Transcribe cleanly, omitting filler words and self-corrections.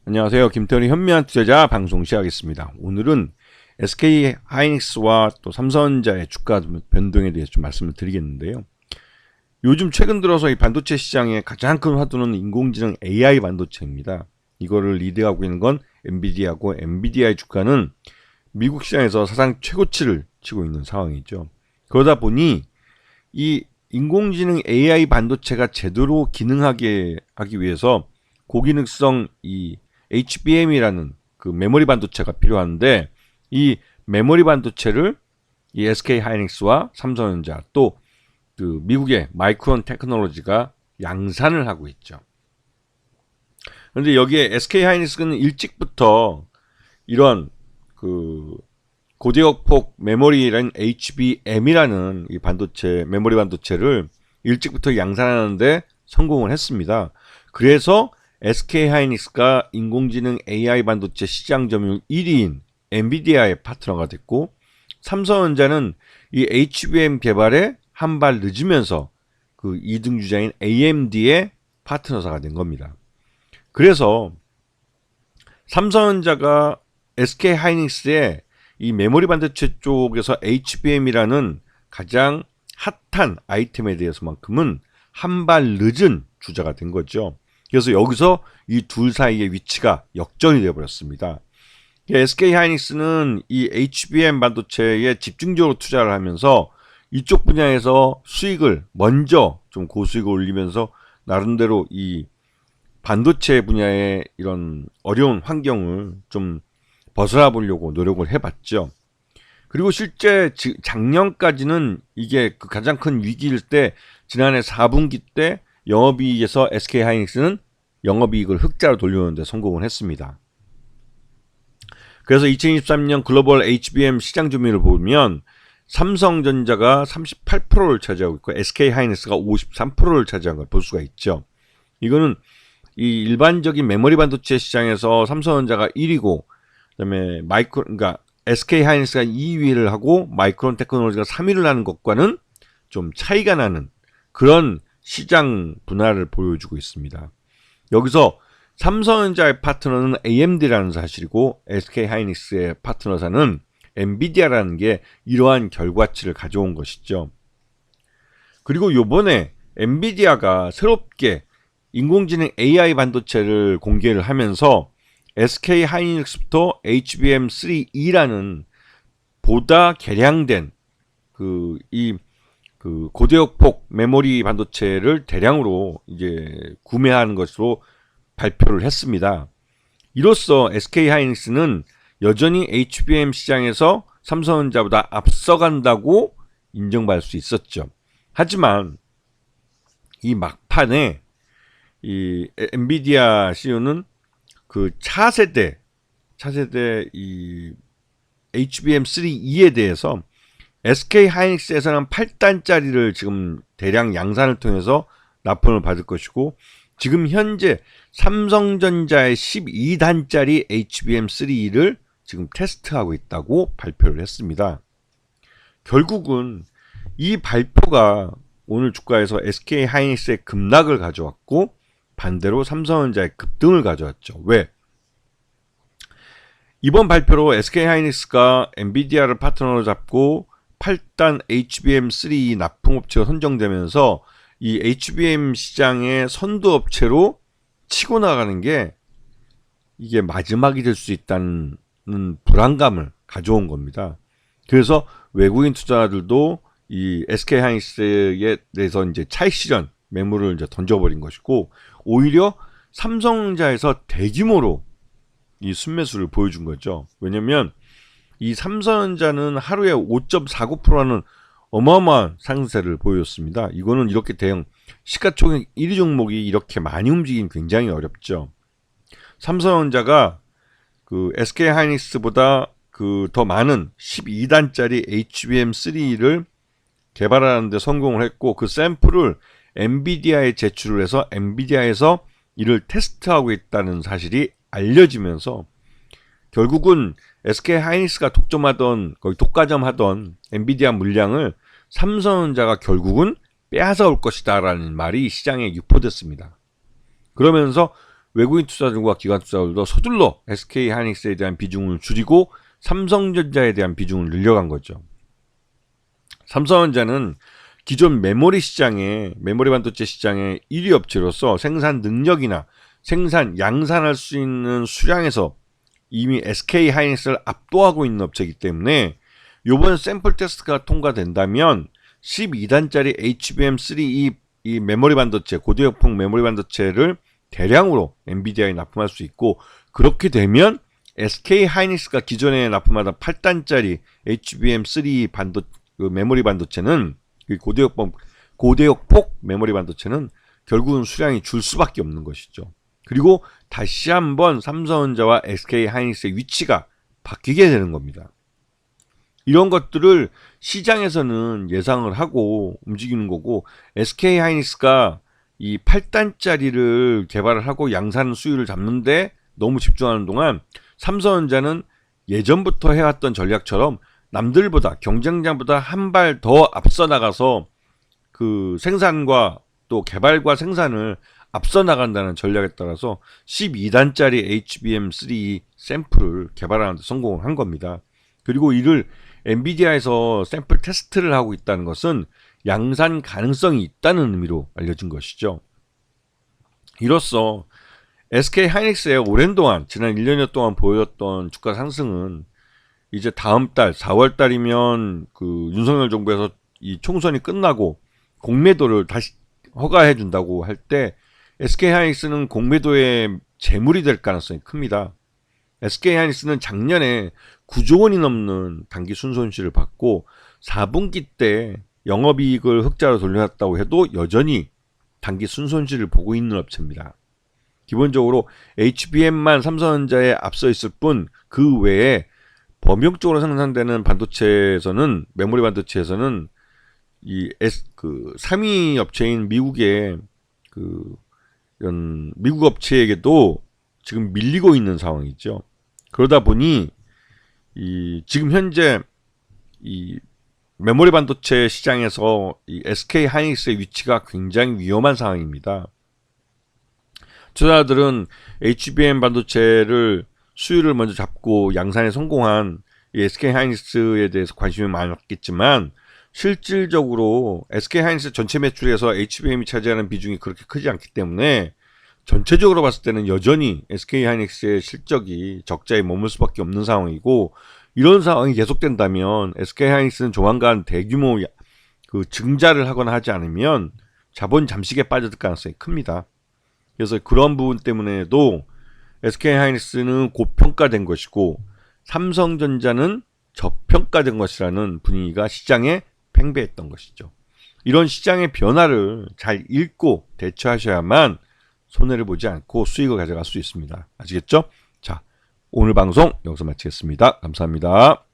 안녕하세요. 김태훈의 현미한 투자자 방송 시작하겠습니다. 오늘은 SK 하이닉스와 또 삼성전자의 주가 변동에 대해서 좀 말씀을 드리겠는데요. 요즘 최근 들어서 이 반도체 시장의 가장 큰 화두는 인공지능 AI 반도체입니다. 이거를 리드하고 있는 건 엔비디아고, 엔비디아의 주가는 미국 시장에서 사상 최고치를 치고 있는 상황이죠. 그러다 보니 이 인공지능 AI 반도체가 제대로 기능하게 하기 위해서 고기능성 이 HBM이라는 그 메모리 반도체가 필요한데, 이 메모리 반도체를 이 SK 하이닉스와 삼성전자 또 그 미국의 마이크론 테크놀로지가 양산을 하고 있죠. 그런데 여기에 SK 하이닉스는 일찍부터 이런 그 고대역폭 메모리라는 HBM이라는 이 반도체 메모리 반도체를 일찍부터 양산하는데 성공을 했습니다. 그래서 SK 하이닉스가 인공지능 AI 반도체 시장 점유율 1위인 엔비디아의 파트너가 됐고, 삼성전자는 이 HBM 개발에 한 발 늦으면서 그 2등 주자인 AMD의 파트너사가 된 겁니다. 그래서 삼성전자가 SK 하이닉스의 이 메모리 반도체 쪽에서 HBM이라는 가장 핫한 아이템에 대해서만큼은 한 발 늦은 주자가 된 거죠. 그래서 여기서 이 둘 사이의 위치가 역전이 되어버렸습니다. SK 하이닉스는 이 HBM 반도체에 집중적으로 투자를 하면서 이쪽 분야에서 수익을 먼저 좀 고수익을 올리면서 나름대로 이 반도체 분야의 이런 어려운 환경을 좀 벗어나 보려고 노력을 해봤죠. 그리고 실제 작년까지는 이게 그 가장 큰 위기일 때, 지난해 4분기 때 영업이익에서 SK 하이닉스는 영업이익을 흑자로 돌려오는데 성공을 했습니다. 그래서 2023년 글로벌 HBM 시장 점유율을 보면 삼성전자가 38%를 차지하고 있고 SK 하이닉스가 53%를 차지한 걸 볼 수가 있죠. 이거는 이 일반적인 메모리 반도체 시장에서 삼성전자가 1위고, 그다음에 그러니까 SK 하이닉스가 2위를 하고 마이크론 테크놀로지가 3위를 하는 것과는 좀 차이가 나는 그런 시장 분할을 보여주고 있습니다. 여기서 삼성전자의 파트너는 AMD라는 사실이고, SK 하이닉스의 파트너사는 엔비디아라는 게 이러한 결과치를 가져온 것이죠. 그리고 요번에 엔비디아가 새롭게 인공지능 AI 반도체를 공개를 하면서 SK 하이닉스부터 HBM3E라는 보다 개량된 그 고대역폭 메모리 반도체를 대량으로 이제 구매하는 것으로 발표를 했습니다. 이로써 SK 하이닉스는 여전히 HBM 시장에서 삼성전자보다 앞서간다고 인정받을 수 있었죠. 하지만 이 막판에 이 엔비디아 CEO는 그 차세대 이 HBM3E에 대해서 SK 하이닉스에서는 8단짜리를 지금 대량 양산을 통해서 납품을 받을 것이고, 지금 현재 삼성전자의 12단짜리 HBM3E를 지금 테스트하고 있다고 발표를 했습니다. 결국은 이 발표가 오늘 주가에서 SK 하이닉스의 급락을 가져왔고, 반대로 삼성전자의 급등을 가져왔죠. 왜? 이번 발표로 SK 하이닉스가 엔비디아를 파트너로 잡고 8단 HBM3 납품업체가 선정되면서 이 HBM 시장의 선두업체로 치고 나가는 게 이게 마지막이 될 수 있다는 불안감을 가져온 겁니다. 그래서 외국인 투자자들도 이 SK 하이닉스에 대해서 이제 차익 실현 매물을 이제 던져버린 것이고, 오히려 삼성전자에서 대규모로 이 순매수를 보여준 거죠. 왜냐면 이 삼성전자는 하루에 5.49%라는 어마어마한 상승세를 보였습니다. 이거는 이렇게 대형 시가총액 1위 종목이 이렇게 많이 움직이긴 굉장히 어렵죠. 삼성전자가 그 SK 하이닉스보다 그 더 많은 12단짜리 HBM3를 개발하는 데 성공을 했고, 그 샘플을 엔비디아에 제출을 해서 엔비디아에서 이를 테스트하고 있다는 사실이 알려지면서 결국은 SK 하이닉스가 독점하던, 거의 독과점하던 엔비디아 물량을 삼성전자가 결국은 빼앗아 올 것이다 라는 말이 시장에 유포됐습니다. 그러면서 외국인 투자들과 기관 투자들도 서둘러 SK 하이닉스에 대한 비중을 줄이고 삼성전자에 대한 비중을 늘려간 거죠. 삼성전자는 기존 메모리 반도체 시장의 1위 업체로서 생산 능력이나 양산할 수 있는 수량에서 이미 SK 하이닉스를 압도하고 있는 업체이기 때문에 이번 샘플 테스트가 통과된다면 12단짜리 HBM3E 이 메모리 반도체, 고대역폭 메모리 반도체를 대량으로 엔비디아에 납품할 수 있고, 그렇게 되면 SK 하이닉스가 기존에 납품하던 8단짜리 HBM3 메모리 반도체는, 고대역폭 메모리 반도체는 결국은 수량이 줄 수밖에 없는 것이죠. 그리고 다시 한번 삼성전자와 SK 하이닉스의 위치가 바뀌게 되는 겁니다. 이런 것들을 시장에서는 예상을 하고 움직이는 거고, SK 하이닉스가 이 8단짜리를 개발을 하고 양산 수율을 잡는데 너무 집중하는 동안 삼성전자는 예전부터 해왔던 전략처럼 남들보다, 경쟁자보다 한 발 더 앞서 나가서 그 생산과 또 개발과 생산을 앞서 나간다는 전략에 따라서 12단짜리 HBM3 샘플을 개발하는 데 성공을 한 겁니다. 그리고 이를 엔비디아에서 샘플 테스트를 하고 있다는 것은 양산 가능성이 있다는 의미로 알려진 것이죠. 이로써 SK 하이닉스의 오랜 동안, 지난 1년여 동안 보였던 주가 상승은 이제 다음 달 4월 달이면 그 윤석열 정부에서 이 총선이 끝나고 공매도를 다시 허가해 준다고 할 때 SK 하이닉스는 공매도의 재물이 될 가능성이 큽니다. SK 하이닉스는 작년에 9조 원이 넘는 단기 순손실을 받고 4분기 때 영업이익을 흑자로 돌려놨다고 해도 여전히 단기 순손실을 보고 있는 업체입니다. 기본적으로 HBM만 삼성전자에 앞서 있을 뿐 그 외에 범용적으로 생산되는 반도체에서는, 메모리 반도체에서는 이 3위 업체인 미국의 이런 미국 업체에게도 지금 밀리고 있는 상황이죠. 그러다 보니 지금 현재 이 메모리 반도체 시장에서 이 SK 하이닉스의 위치가 굉장히 위험한 상황입니다. 투자자들은 HBM 반도체를 수율을 먼저 잡고 양산에 성공한 이 SK 하이닉스에 대해서 관심이 많았겠지만, 실질적으로 SK 하이닉스 전체 매출에서 HBM이 차지하는 비중이 그렇게 크지 않기 때문에 전체적으로 봤을 때는 여전히 SK 하이닉스의 실적이 적자에 머물 수밖에 없는 상황이고, 이런 상황이 계속된다면 SK 하이닉스는 조만간 대규모 증자를 하거나 하지 않으면 자본 잠식에 빠질 가능성이 큽니다. 그래서 그런 부분 때문에도 SK 하이닉스는 고평가된 것이고 삼성전자는 저평가된 것이라는 분위기가 시장에 팽배했던 것이죠. 이런 시장의 변화를 잘 읽고 대처하셔야만 손해를 보지 않고 수익을 가져갈 수 있습니다. 아시겠죠? 자, 오늘 방송 여기서 마치겠습니다. 감사합니다.